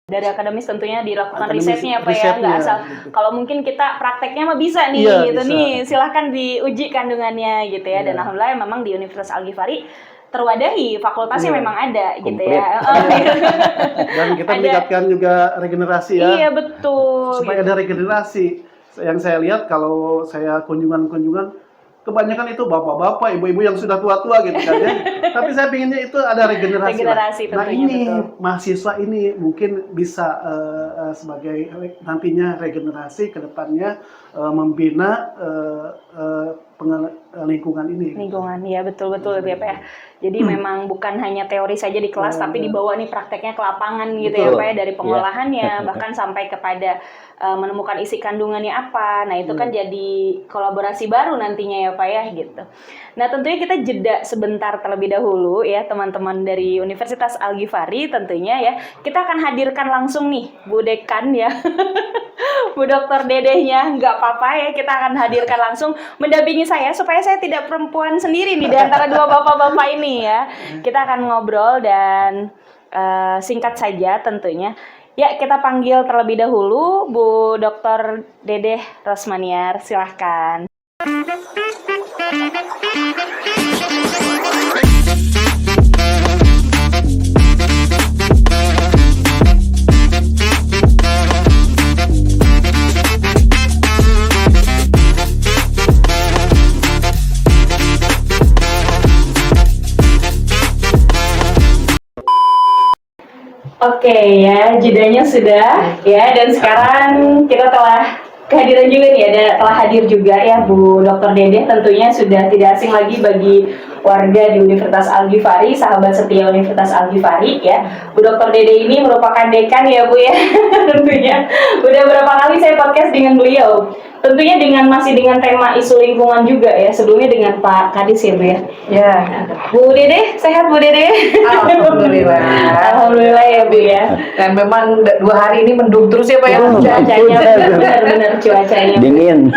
Dari akademis tentunya dilakukan Akademis, risetnya Pak ya, risetnya, nggak asal. gitu. Kalau mungkin kita prakteknya mah bisa nih, Iya, gitu bisa. nih. Silahkan diuji kandungannya gitu ya. Dan Iya. alhamdulillah memang di Universitas Al-Ghifari terwadahi, fakultasnya Iya. memang ada gitu Komplit. ya. Dan kita Ada. meningkatkan juga regenerasi ya. Iya betul. Supaya gitu. ada regenerasi. Yang saya lihat kalau saya kunjungan-kunjungan, kebanyakan itu bapak-bapak, ibu-ibu yang sudah tua-tua gitu kan ya. Tapi saya pinginnya itu ada regenerasi. Regenerasi Nah tentunya, ini betul. mahasiswa ini mungkin bisa sebagai nantinya regenerasi ke depannya membina lingkungan ini. Lingkungan, ya betul-betul ya Pak ya. Jadi memang bukan hanya teori saja di kelas, tapi dibawa nih prakteknya ke lapangan gitu ya Betul. Pak ya. Dari Iya. pengolahannya, bahkan sampai kepada menemukan isi kandungannya apa. Nah itu kan jadi kolaborasi baru nantinya ya Pak ya gitu. Nah tentunya kita jeda sebentar terlebih dahulu ya teman-teman dari Universitas Al-Ghifari tentunya ya. Kita akan hadirkan langsung nih Bu Dekan ya. Bu Dokter Dedehnya, nggak apa-apa ya, kita akan hadirkan langsung mendampingi saya supaya saya tidak perempuan sendiri nih di antara dua bapak-bapak ini ya. Kita akan ngobrol dan singkat saja tentunya. Ya, kita panggil terlebih dahulu Bu Dokter Dedeh Rosmaniar, silahkan. Oke ya, jedanya sudah ya, dan sekarang kita telah kehadiran juga nih, telah hadir juga ya Bu Dr. Dedeh, tentunya sudah tidak asing lagi bagi warga di Universitas Al-Ghifari, sahabat setia Universitas Al-Ghifari ya. Bu Dr. Dedeh ini merupakan dekan ya Bu ya, tentunya. Udah berapa kali saya podcast dengan beliau. Tentunya masih dengan tema isu lingkungan juga ya, sebelumnya dengan Pak Kadis ya Bu ya. Ya, Bu Dedeh, sehat Bu Dedeh? alhamdulillah. Alhamdulillah ya Bu ya. Dan memang 2 hari ini mendung terus ya Pak ya. Cuacanya benar-benar cuacanya Dingin.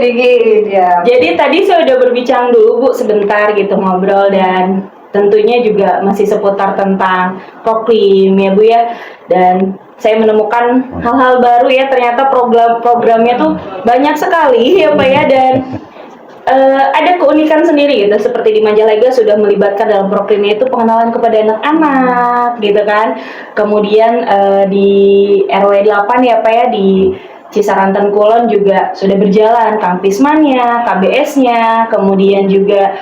Dingin ya. Jadi tadi saya udah berbincang dulu Bu sebentar gitu ngobrol, dan tentunya juga masih seputar tentang Proklim ya Bu ya. Dan saya menemukan hal-hal baru ya, ternyata programnya tuh banyak sekali ya Pak ya, dan ada keunikan sendiri gitu, seperti di Majalengka sudah melibatkan dalam Proklimnya itu pengenalan kepada anak-anak gitu kan. Kemudian di RW 8 ya Pak ya, di Cisaranten Kulon juga sudah berjalan Kampismannya, KBS-nya, kemudian juga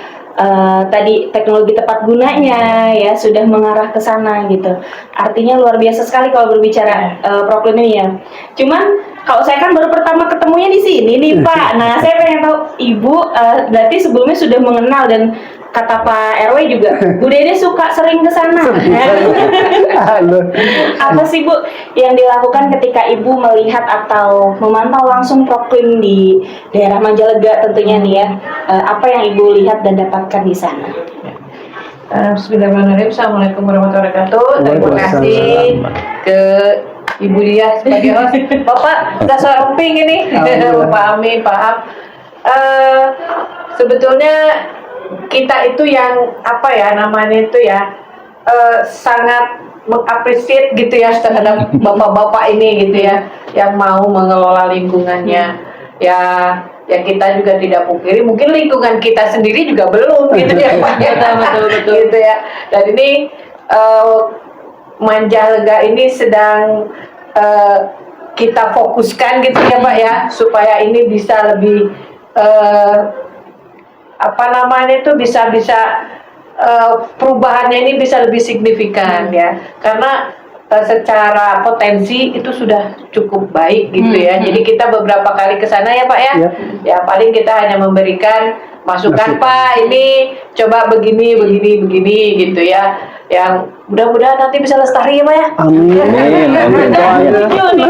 tadi teknologi tepat gunanya ya sudah mengarah ke sana gitu. Artinya luar biasa sekali kalau berbicara Proklim ini ya. Cuman kalau saya kan baru pertama ketemunya di sini nih Pak. Nah saya pengen tahu Ibu berarti sebelumnya sudah mengenal, dan kata Pak RW juga Bu Dede suka sering ke sana. Apa sih Bu yang dilakukan ketika Ibu melihat atau memantau langsung Proklim di daerah Majalengka tentunya nih ya? Apa yang Ibu lihat dan dapatkan di sana? Bismillahirrahmanirrahim. Assalamualaikum warahmatullahi wabarakatuh. Terima kasih ke Ibu Dia sebagai host. Bapak nggak samping ini. Bapak Amin, paham. Sebetulnya kita itu yang apa ya namanya itu ya sangat mengapresiasi gitu ya terhadap bapak-bapak ini gitu ya, yang mau mengelola lingkungannya. Ya kita juga tidak pungkiri mungkin lingkungan kita sendiri juga belum gitu ya Pak. Betul. Gitu ya. Dan ini Majalengka ini sedang kita fokuskan gitu ya Pak ya, supaya ini bisa lebih apa namanya itu bisa perubahannya ini bisa lebih signifikan ya, karena secara potensi itu sudah cukup baik gitu ya. Jadi kita beberapa kali ke sana ya Pak ya. Ya paling kita hanya memberikan masukan Pak, ini coba begini gitu ya. Yang mudah-mudahan nanti bisa lestari ya Pak ya. Amin.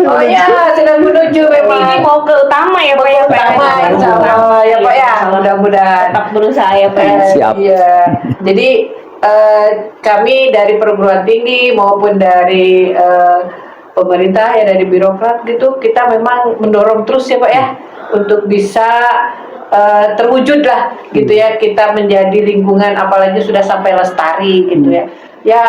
Oh ya, sedang menuju memang. Ini mau ke utama ya Pak ya? Utama insya Allah ya Pak ya, mudah-mudahan. Tetap berusaha ya Pak ya. Siap. Iya. Jadi kami dari perguruan tinggi maupun dari pemerintah ya, dari birokrat gitu, kita memang mendorong terus ya Pak ya untuk bisa terwujud lah gitu ya, kita menjadi lingkungan apalagi sudah sampai lestari gitu ya. Ya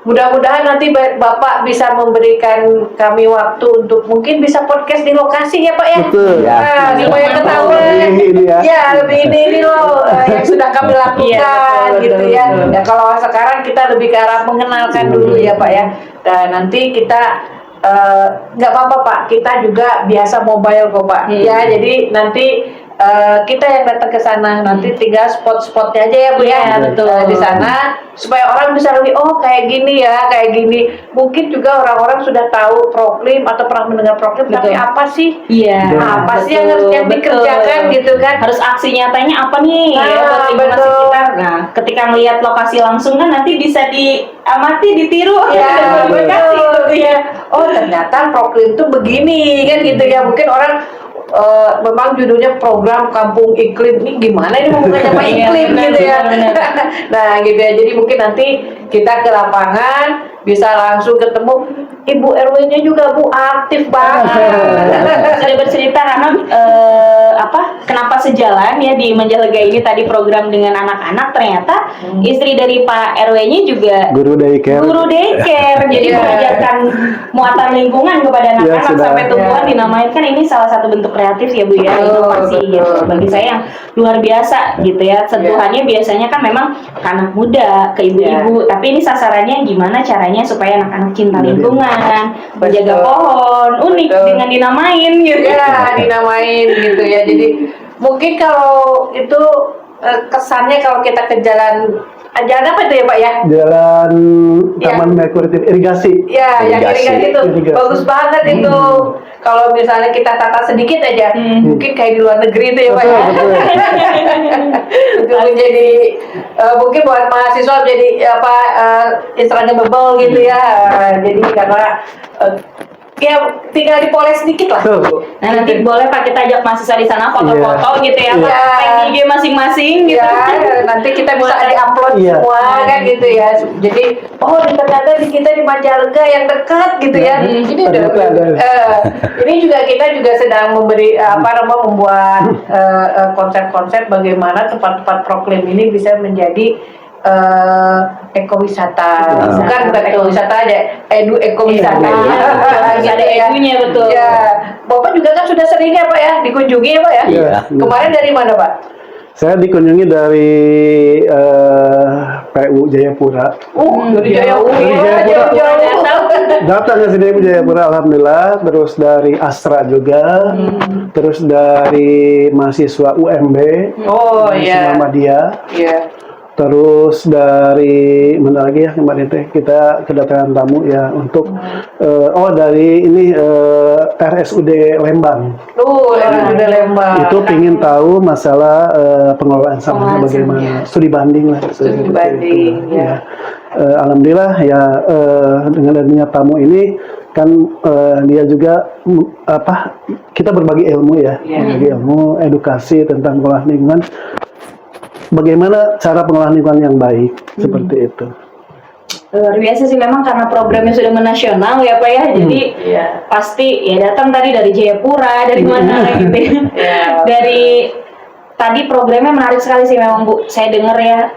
mudah-mudahan nanti Bapak bisa memberikan kami waktu untuk mungkin bisa podcast di lokasi ya Pak ya. Betul. Nah, supaya ketahuan. Ini ya. Ya, lebih ini loh yang sudah kami lakukan Iya, betul, gitu betul, ya. betul. Ya kalau sekarang kita lebih ke arah mengenalkan dulu ya Pak ya. Dan nanti kita nggak apa-apa Pak, kita juga biasa mobile kok Pak. Ya, jadi nanti kita yang datang ke sana, nanti tinggal spot-spotnya aja ya Bu ya. Iya, betul. Di sana supaya orang bisa lebih kayak gini ya, kayak gini. Mungkin juga orang-orang sudah tahu Proklim atau pernah mendengar Proklim, tapi Betul. apa sih? Iya. Apa sih yang harus betul. dikerjakan gitu kan? Harus aksi nyatanya apa nih Nah, ya buat lingkungan betul. sekitar. Nah, ketika melihat lokasi langsung kan nanti bisa diamati, ditiru Ya, dan beraplikasi betul. gitu ya. Oh ternyata Proklim tuh begini kan gitu ya. Mungkin orang memang judulnya program kampung iklim, ini gimana ini hubungannya sama Iya, iklim benar, gitu ya. benar. Nah gitu ya, jadi mungkin nanti kita ke lapangan bisa langsung ketemu Ibu RW-nya juga Bu aktif banget. Sudah bercerita karena kenapa sejalan ya di Majalengka ini tadi program dengan anak-anak, ternyata istri dari Pak RW-nya juga Guru daycare. guru daycare, jadi Iya. mengajarkan muatan lingkungan kepada anak-anak sudah. sampai tumbuhan Iya. dinamain, kan ini salah satu bentuk kreatif ya Bu ya, Betul, inovasi betul. gitu. Bagi saya yang luar biasa gitu ya. Sentuhannya biasanya kan memang ke anak muda, ke ibu-ibu, tapi ini sasarannya gimana caranya supaya anak-anak cinta lingkungan, menjaga Betul. pohon, unik Betul. dengan dinamain gitu. Ya dinamain gitu ya. Jadi mungkin kalau itu kesannya kalau kita ke jalan apa itu ya Pak ya? Jalan Ya. Taman Merkuritif Irigasi. Ya, yang irigasi itu Irigasi. bagus banget itu. Kalau misalnya kita tata sedikit aja, mungkin kayak di luar negeri itu ya Pak ya. Betul, Untuk menjadi mungkin buat mahasiswa jadi Instagramable gitu ya. Jadi karena ya tinggal dipoles sedikit lah. Betul. Nah nanti boleh Pak kita ajak mahasiswa di sana foto-foto gitu ya, Pak. Iya. Tag IG masing-masing gitu. Ya, nanti kita bisa di-upload Iya. semua kan gitu ya. Jadi, ternyata kita di Majalengka yang dekat gitu ya. Ini udah Ternyata ada. ini juga kita juga sedang memberi membuat konsep-konsep bagaimana tempat-tempat Proklim ini bisa menjadi ekowisata. Bukan ekowisata aja, ekowisata. Harus ada edunya, betul. Ya, Bapak juga kan sudah sering ya Pak ya dikunjungi ya Pak ya. Iya. Kemarin dari mana Pak? Saya dikunjungi dari PU Jayapura. Dari Jayapura. Dari Jayapura. Jauh-jauh. Datang ke sini Jayapura, alhamdulillah. Terus dari Astra juga. Terus dari mahasiswa UMB. Oh iya. Muhammadiyah. Iya. Terus dari mana lagi ya kemarin teh kita kedatangan tamu ya untuk dari ini RSUD Lembang. Udah Lembang. Itu pingin tahu masalah pengelolaan sampahnya Pengelolaan bagaimana, studi banding lah. Studi banding, ya. Alhamdulillah ya dengan adanya tamu ini kan dia juga kita berbagi ilmu ya, berbagi ilmu edukasi tentang pengelolaan lingkungan, bagaimana cara pengelolaan lingkungan yang baik seperti itu. Luar biasa sih memang karena programnya sudah menasional ya Pak ya, jadi pasti ya datang tadi dari Jayapura, dari mana gitu ya. Dari tadi programnya menarik sekali sih memang Bu, saya dengar ya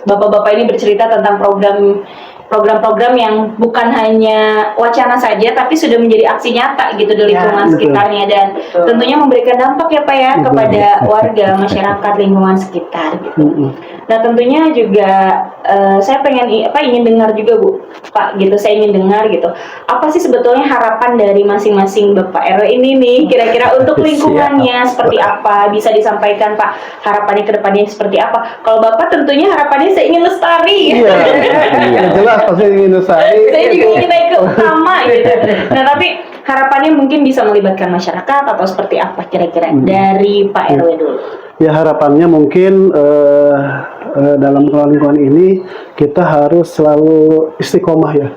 bapak-bapak ini bercerita tentang program-program yang bukan hanya wacana saja tapi sudah menjadi aksi nyata gitu di lingkungan betul. sekitarnya, dan tentunya memberikan dampak ya Pak ya kepada warga masyarakat lingkungan sekitar gitu. Nah tentunya juga saya ingin dengar juga Bu Pak gitu, saya ingin dengar gitu apa sih sebetulnya harapan dari masing-masing Bapak RW ini nih kira-kira untuk lingkungannya seperti apa, bisa disampaikan Pak harapannya ke depannya seperti apa. Kalau Bapak tentunya harapannya saya ingin lestari. Iya, jelas pasti ingin lestari. Saya juga ingin naik ke utama gitu. Nah tapi harapannya mungkin bisa melibatkan masyarakat atau seperti apa kira-kira dari Pak RW dulu. Ya harapannya mungkin dalam pengelolaan lingkungan ini kita harus selalu istiqomah ya.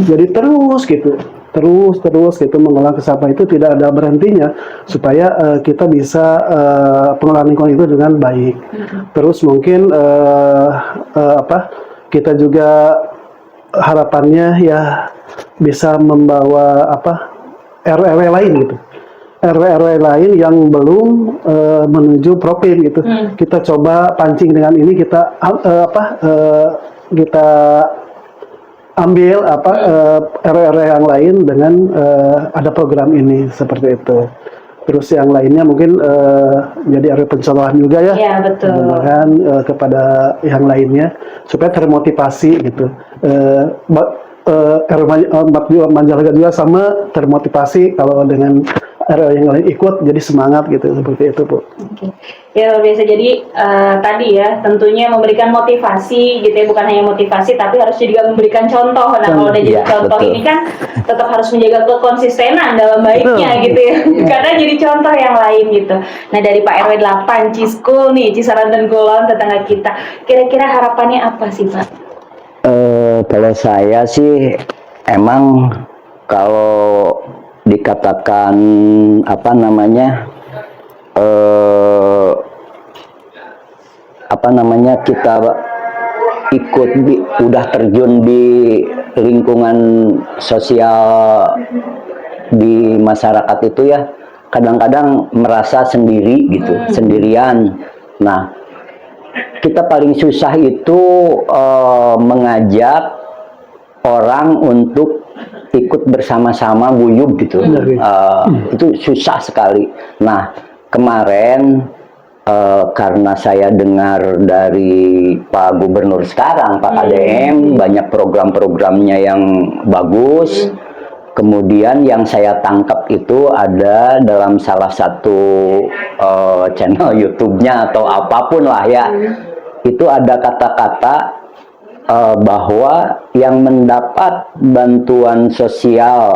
Jadi terus gitu mengelola sampah itu tidak ada berhentinya supaya kita bisa pengelolaan lingkungan itu dengan baik. Terus mungkin kita juga harapannya ya bisa membawa RW lain gitu. RW lain yang belum menuju Proklim gitu. Kita coba pancing dengan ini, kita ambil RW yang lain dengan ada program ini seperti itu. Terus yang lainnya mungkin jadi RW pencontohan juga ya. Iya, betul. Menggunakan kepada yang lainnya supaya termotivasi gitu. RW Manjalaga juga sama termotivasi kalau dengan RW yang lain ikut jadi semangat gitu seperti itu Bu. Oke. Ya luar biasa. Jadi tadi ya tentunya memberikan motivasi gitu ya, bukan hanya motivasi tapi harus juga memberikan contoh. Nah kalau udah jadi Iya, contoh betul. ini kan tetap harus menjaga kekonsistenan dalam baiknya gitu ya. Karena jadi contoh yang lain gitu. Nah dari Pak RW 8 Ciskul nih, Cisaran dan Kulon tetangga kita. Kira-kira harapannya apa sih Pak? Kalau saya sih emang kalau dikatakan kita ikut udah terjun di lingkungan sosial di masyarakat itu ya kadang-kadang merasa sendiri gitu, sendirian. Nah, kita paling susah itu mengajak orang untuk ikut bersama-sama guyub gitu. Itu susah sekali. Nah, kemarin karena saya dengar dari Pak Gubernur sekarang, Pak KDM, banyak program-programnya yang bagus. Kemudian yang saya tangkap itu ada dalam salah satu channel YouTube-nya atau apapun lah ya, itu ada kata-kata bahwa yang mendapat bantuan sosial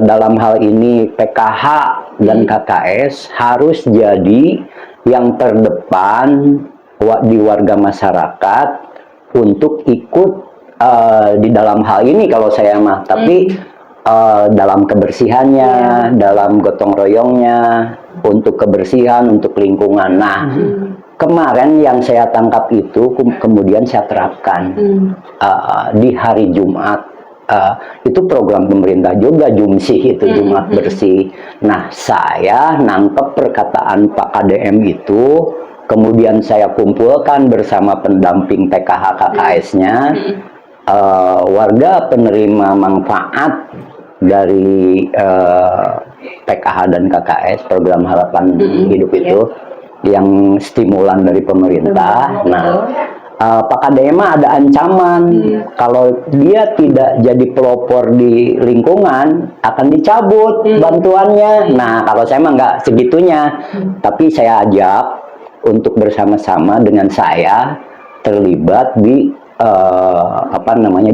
dalam hal ini PKH dan KKS harus jadi yang terdepan di warga masyarakat untuk ikut di dalam hal ini kalau saya mah, tapi dalam kebersihannya, dalam gotong royongnya, untuk kebersihan, untuk lingkungan. Nah, kemarin yang saya tangkap itu kemudian saya terapkan di hari Jumat. Itu program pemerintah juga, Jumsih itu, Jumat Bersih. Nah, saya nangkep perkataan Pak KDM itu, kemudian saya kumpulkan bersama pendamping PKH KKS-nya, warga penerima manfaat dari PKH dan KKS, program harapan hidup itu, yang stimulan dari pemerintah. Nah, Pak KDM ada ancaman kalau dia tidak jadi pelopor di lingkungan akan dicabut bantuannya. Nah, kalau saya mah nggak segitunya, tapi saya ajak untuk bersama-sama dengan saya terlibat di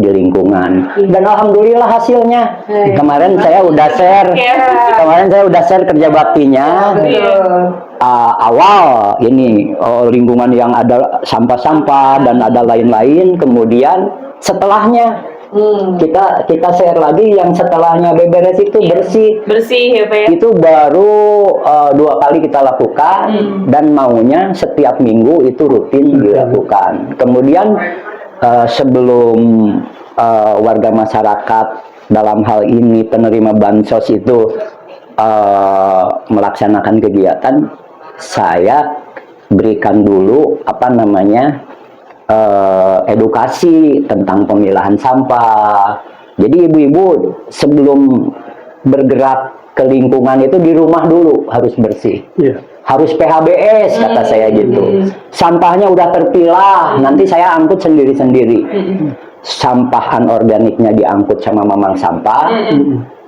di lingkungan, dan alhamdulillah hasilnya. Kemarin saya udah share kerja baktinya. Awal ini lingkungan yang ada sampah-sampah dan ada lain-lain, kemudian setelahnya kita share lagi yang setelahnya beberes itu bersih ya Pak ya. Itu baru 2 kali kita lakukan, dan maunya setiap minggu itu rutin dilakukan. Kemudian sebelum warga masyarakat dalam hal ini penerima bansos itu melaksanakan kegiatan, saya berikan dulu edukasi tentang pemilahan sampah. Jadi ibu-ibu sebelum bergerak ke lingkungan itu di rumah dulu harus bersih. Harus PHBS kata saya gitu. Sampahnya udah terpilah, nanti saya angkut sendiri-sendiri. Sampah anorganiknya diangkut sama mamang sampah,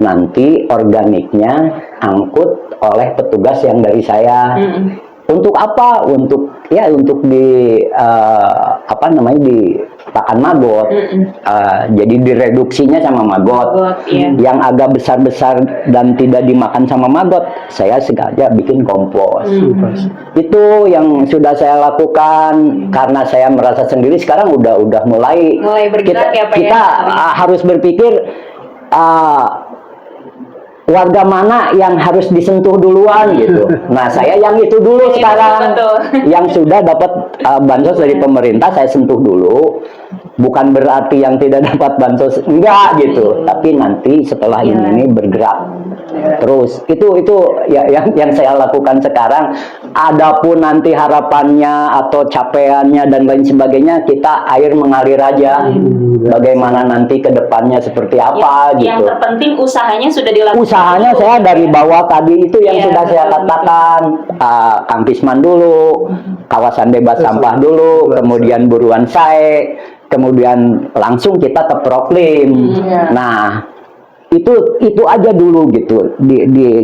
nanti organiknya angkut oleh petugas yang dari saya. Untuk apa? Untuk di dipakan magot. Jadi direduksinya sama magot. Yang agak besar-besar dan tidak dimakan sama magot, saya sengaja bikin kompos. Itu yang sudah saya lakukan karena saya merasa sendiri. Sekarang udah mulai bergerak, kita harus berpikir warga mana yang harus disentuh duluan gitu. Nah, saya yang itu dulu sekarang. betul. Yang sudah dapat bansos dari pemerintah saya sentuh dulu. Bukan berarti yang tidak dapat bansos enggak gitu, tapi nanti setelah ini bergerak terus. Itu ya yang saya lakukan sekarang. Adapun nanti harapannya atau capaiannya dan lain sebagainya, kita air mengalir aja. Bagaimana nanti ke depannya seperti apa gitu. Yang terpenting usahanya sudah dilakukan. Usahanya saya dari bawah tadi itu yang sudah saya katakan, Kang Pisman dulu, kawasan bebas sampah dulu, kemudian buruan sae, kemudian langsung kita ke Proklim. Nah, itu aja dulu gitu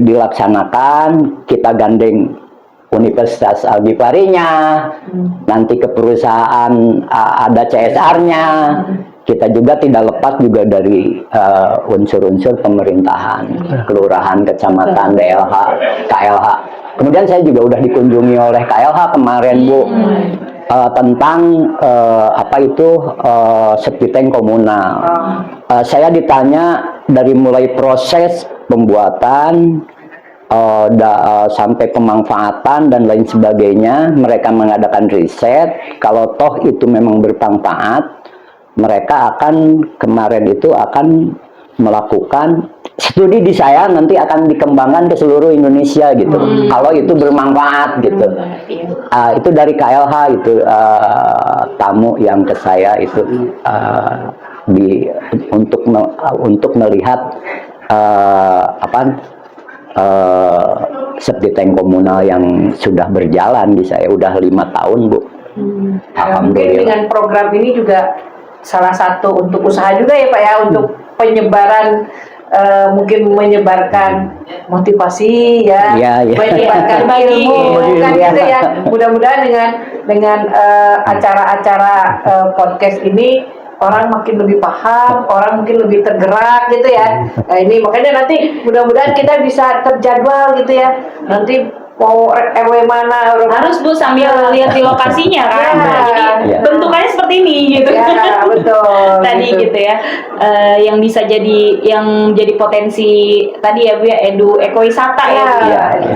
dilaksanakan, kita gandeng Universitas Algifarinya, nanti ke perusahaan ada CSR-nya. Kita juga tidak lepas juga dari unsur-unsur pemerintahan, kelurahan, kecamatan, DLH, KLH. Kemudian saya juga udah dikunjungi oleh KLH kemarin, Bu, tentang apa itu septic tank komunal. Saya ditanya dari mulai proses pembuatan sampai pemanfaatan dan lain sebagainya. Mereka mengadakan riset. Kalau toh itu memang bermanfaat, mereka kemarin itu akan melakukan studi di saya, nanti akan dikembangkan ke seluruh Indonesia gitu. Kalau itu bermanfaat gitu. Itu dari KLH itu tamu yang ke saya itu untuk melihat septic tank komunal yang sudah berjalan di saya udah 5 tahun, Bu. Alhamdulillah. Mungkin dengan program ini juga salah satu untuk usaha juga ya Pak ya, untuk penyebaran mungkin menyebarkan motivasi ya, menyebarkan ilmu kan gitu ya. Mudah-mudahan dengan acara-acara podcast ini orang makin lebih paham, orang mungkin lebih tergerak gitu ya. Nah, ini makanya nanti mudah-mudahan kita bisa terjadwal gitu ya. Nanti mau RW mana harus Bu sambil lihat di lokasinya kan. Jadi bentukannya seperti ini gitu. Ya, betul. Tadi gitu ya. Yang bisa jadi potensi tadi ya Bu ya, ekowisata ya.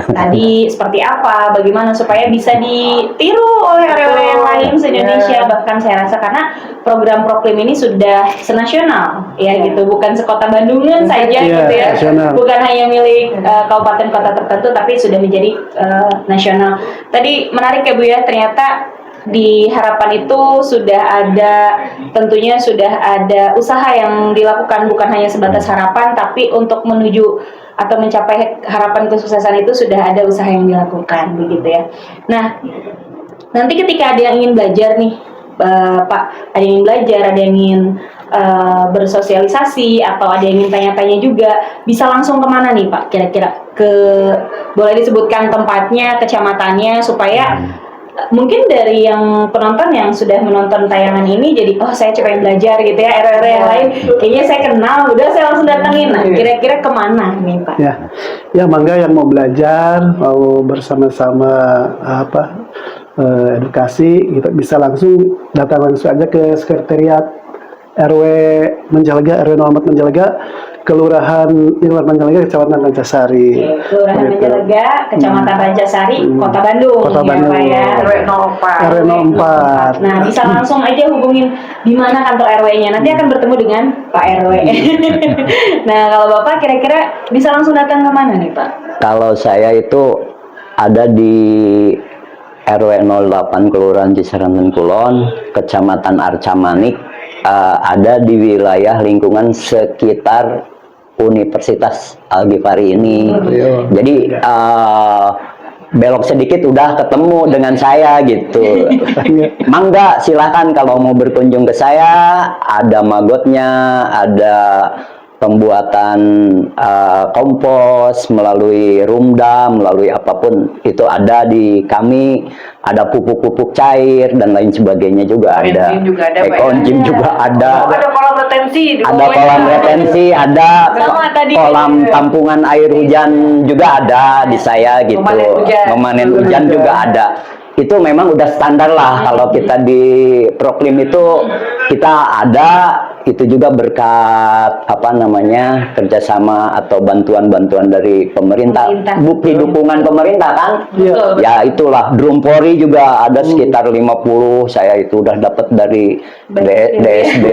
Tadi seperti apa, bagaimana supaya bisa ditiru oleh RW yang lain se-Indonesia, bahkan saya rasa karena program Proklim ini sudah senasional ya gitu, bukan sekota Bandungan saja gitu ya. Bukan hanya milik kabupaten kota tertentu, tapi sudah menjadi nasional. Tadi menarik ya Bu ya, ternyata di harapan itu tentunya sudah ada usaha yang dilakukan, bukan hanya sebatas harapan, tapi untuk menuju atau mencapai harapan kesuksesan itu sudah ada usaha yang dilakukan begitu ya. Nah, nanti ketika ada yang ingin belajar nih Pak, ada yang ingin belajar, ada yang ingin bersosialisasi, atau ada yang ingin tanya-tanya juga, bisa langsung kemana nih Pak kira-kira? Boleh disebutkan tempatnya, kecamatannya, supaya mungkin dari yang penonton yang sudah menonton tayangan ini jadi saya coba belajar gitu ya, RW yang lain kayaknya saya kenal, udah saya langsung datengin. Nah, kira-kira kemana nih Pak? Ya mangga yang mau belajar, mau bersama-sama edukasi, gitu, bisa langsung datang langsung aja ke sekretariat RW Menjalega, RW 04 Menjalega, Kelurahan Menjalega, Kecamatan Rancasari. Kelurahan Menjalega, Kecamatan Rancasari, Kota Bandung. Kota Bandung. Ya, RW 04. RW 04. Nah, bisa langsung aja hubungin di mana kantor RW-nya. Nanti akan bertemu dengan Pak RW. Nah, kalau Bapak kira-kira bisa langsung datang ke mana nih Pak? Kalau saya itu ada di RW 08 Kelurahan Cisaranten Kulon, Kecamatan Arca Manik, ada di wilayah lingkungan sekitar Universitas Algifari ini. Jadi belok sedikit udah ketemu dengan saya gitu. Mangga silahkan kalau mau berkunjung ke saya, ada magotnya, ada pembuatan kompos melalui rumda, melalui apapun itu ada di kami, ada pupuk-pupuk cair dan lain sebagainya juga ada. Ekonjim juga ada. Ada kolam retensi. Ada kolam retensi, ada kolam tampungan air hujan juga ada di saya gitu. Memanen hujan juga ada. Itu memang udah standar lah kalau kita di Proklim itu kita ada itu juga berkat kerjasama atau bantuan-bantuan dari pemerintah. Bukti dukungan pemerintah kan? Iya. Ya itulah Drumpori juga ada sekitar 50 saya itu udah dapat dari DSD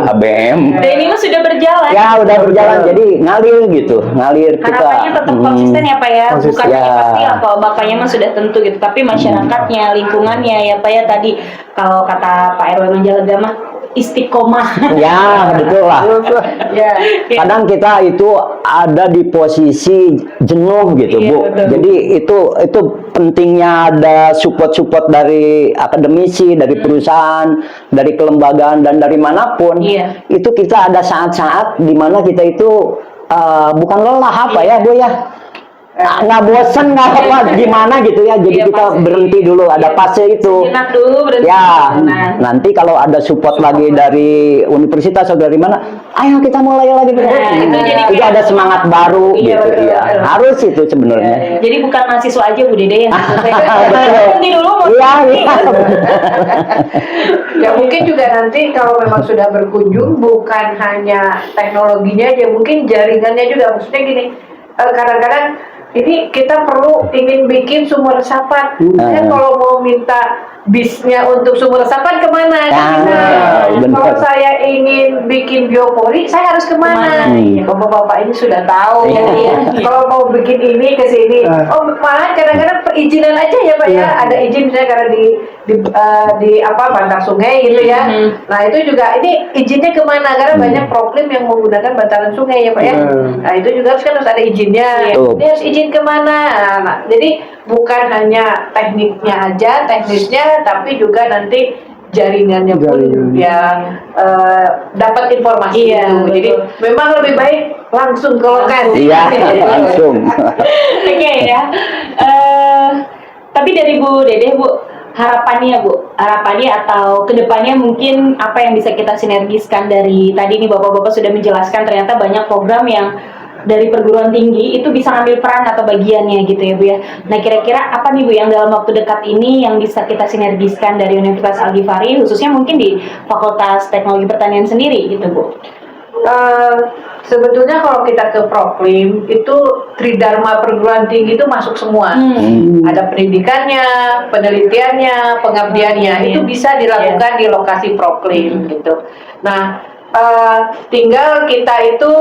ABM. Dan ini mah sudah berjalan. Ya udah berjalan, jadi ngalir gitu, ngalir kita. Harapannya tetap konsisten ya Pak ya, Konsisten. bukan hanya Ya. pasti apa bapaknya mah sudah tentu gitu, tapi masyarakatnya, lingkungannya ya Pak ya, tadi kalau kata Pak RW Manjalaga mah istiqomah. Ya betul lah. Ya. Kadang kita itu ada di posisi jenuh gitu, Iya, Bu. betul. Jadi itu pentingnya ada support dari akademisi, dari perusahaan, dari kelembagaan dan dari manapun. Iya. Itu kita ada saat-saat di mana kita itu bukan lelah apa ya, Bu ya. Nggak bosen nggak apa gimana gitu ya, jadi Iya, kita pasti. berhenti dulu, ada fase itu. Sejenak dulu berhenti. Ya, Nah, nanti kalau ada support lagi dari universitas atau dari mana, ayo kita mulai lagi. Nah, itu jadi Itu kayak- ada semangat baru Iya, gitu. betul, Iya, betul. harus itu sebenarnya. jadi bukan mahasiswa aja Bu Dede yang Betul. berhenti dulu mau Iya, berhenti. iya. Ya mungkin juga nanti kalau memang sudah berkunjung bukan hanya teknologinya aja, mungkin jaringannya juga. Maksudnya gini, kadang-kadang ini kita perlu ingin bikin sumur resapan. Ya kalau mau minta bisnya untuk sumur resapan kemana? benar. Kalau saya ingin bikin biopori, saya harus kemana? Kemana? Bapak-bapak ini sudah tahu. Iya. Kalau mau bikin ini ke sini, malah kadang-kadang perizinan aja ya Pak ya. Ada izin misalnya karena di bantar sungai gitu ya. Nah itu juga ini izinnya kemana? Karena banyak proklim yang menggunakan bantaran sungai ya Pak ya. Nah itu juga harus ada izinnya. Betul. Ini harus izin kemana? Nah, jadi bukan hanya tekniknya aja, teknisnya, tapi juga nanti jaringannya pun yang dapat informasi Iya, itu. Jadi betul. memang lebih baik langsung ke lokasi. Iya, langsung. Oke ya. Tapi dari Bu Dede Bu, harapannya atau kedepannya mungkin apa yang bisa kita sinergiskan dari tadi nih bapak-bapak sudah menjelaskan ternyata banyak program yang dari perguruan tinggi itu bisa ngambil peran atau bagiannya gitu ya Bu ya. Nah kira-kira apa nih Bu yang dalam waktu dekat ini yang bisa kita sinergiskan dari Universitas Al-Ghifari khususnya mungkin di Fakultas Teknologi Pertanian sendiri gitu Bu? Sebetulnya kalau kita ke Proklim itu Tridharma perguruan tinggi itu masuk semua. Ada pendidikannya, penelitiannya, pengabdiannya, itu bisa dilakukan di lokasi Proklim gitu. Nah, tinggal kita itu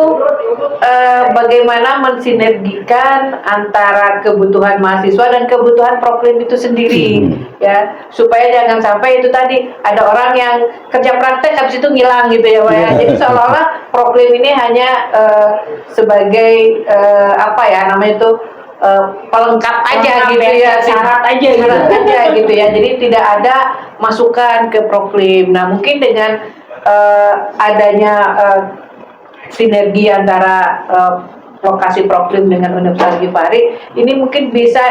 bagaimana mensinergikan antara kebutuhan mahasiswa dan kebutuhan Proklim itu sendiri, ya, supaya jangan sampai itu tadi ada orang yang kerja praktek habis itu ngilang gitu ya Pak ya. Jadi seolah-olah Proklim ini hanya sebagai pelengkap aja gitu ya, syarat aja gitu. syarat aja gitu ya. Jadi tidak ada masukan ke Proklim. Nah mungkin dengan adanya sinergi antara lokasi Proklim dengan Universitas Al-Ghifari ini mungkin bisa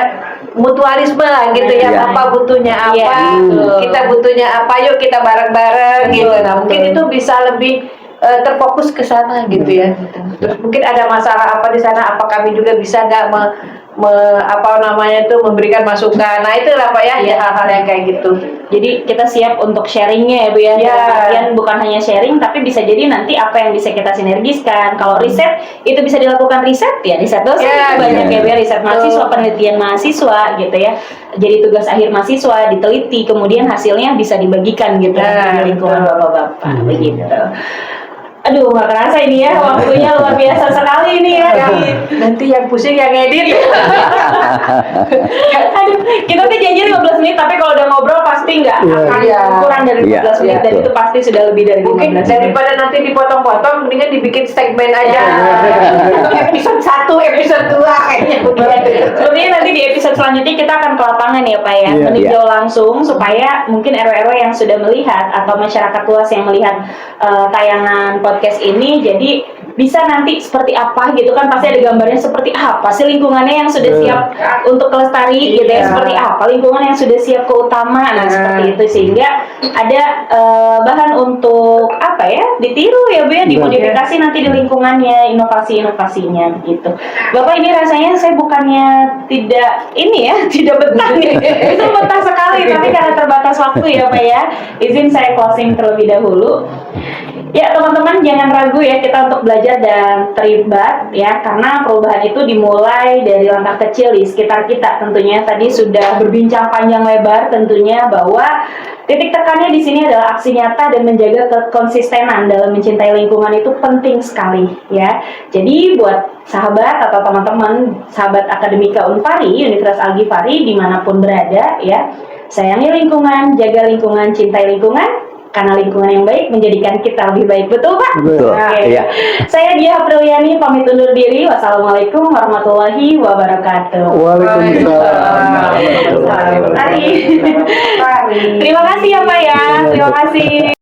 mutualisme lah gitu ya. Iya. Bapak butuhnya apa, Iya, betul. kita butuhnya apa, yuk kita bareng-bareng gitu. Nah mungkin itu bisa lebih terfokus ke sana gitu ya. Terus mungkin ada masalah apa di sana, apa kami juga bisa nggak memberikan masukan. Nah itulah Pak ya, hal-hal yang kayak gitu. Jadi kita siap untuk sharingnya ya Bu ya. Ya. Dalam artian bukan hanya sharing tapi bisa jadi nanti apa yang bisa kita sinergiskan. Kalau riset itu bisa dilakukan riset dosen Ya, itu banyak ya Bu ya, riset betul. mahasiswa, penelitian mahasiswa gitu ya. Jadi tugas akhir mahasiswa diteliti kemudian hasilnya bisa dibagikan gitu Ya, di lingkungan betul. bapak-bapak begitu. Aduh, nggak kerasa ini ya, waktunya luar biasa sekali ini ya. Nanti yang pusing yang edit. Aduh, kita tuh janji 15 menit, tapi kalau udah ngobrol pasti nggak akan Iya. kurang dari 15 menit, Iya, dan betul. itu pasti sudah lebih dari 15 Mungkin menit. daripada nanti dipotong-potong, mendingan dibikin segmen aja. Episode 1, episode 2 kayaknya begitu. Sepertinya nanti di episode selanjutnya kita akan ke lapangan ya Pak ya, Iya. meninjau langsung supaya mungkin RW-RW yang sudah melihat atau masyarakat luas yang melihat tayangan podcast ini, jadi bisa nanti seperti apa gitu kan, pasti ada gambarnya seperti apa sih lingkungannya yang sudah siap untuk kelestari gitu ya, Iya. seperti apa lingkungan yang sudah siap ke utama, nah seperti itu sehingga ada bahan untuk apa ya, ditiru ya Bu ya, dimodifikasi nanti di lingkungannya, inovasi-inovasinya gitu. Bapak ini rasanya saya bukannya tidak ini ya, tidak betah nih. Itu betah sekali, tapi karena terbatas waktu ya Pak ya, izin saya closing terlebih dahulu. Ya teman-teman jangan ragu ya kita untuk belajar dan terlibat ya, karena perubahan itu dimulai dari langkah kecil di sekitar kita. Tentunya tadi sudah berbincang panjang lebar tentunya bahwa titik tekannya di sini adalah aksi nyata dan menjaga kekonsistenan dalam mencintai lingkungan itu penting sekali ya. Jadi buat sahabat atau teman-teman sahabat Akademika Unpari, Universitas Al-Ghifari dimanapun berada ya, sayangi lingkungan, jaga lingkungan, cintai lingkungan. Karena lingkungan yang baik menjadikan kita lebih baik, betul Pak? Betul. Oke. Iya. Saya Dia Apriliani pamit undur diri. Wassalamualaikum warahmatullahi wabarakatuh. Waalaikumsalam. Mari. Terima kasih ya Pak ya. Terima kasih.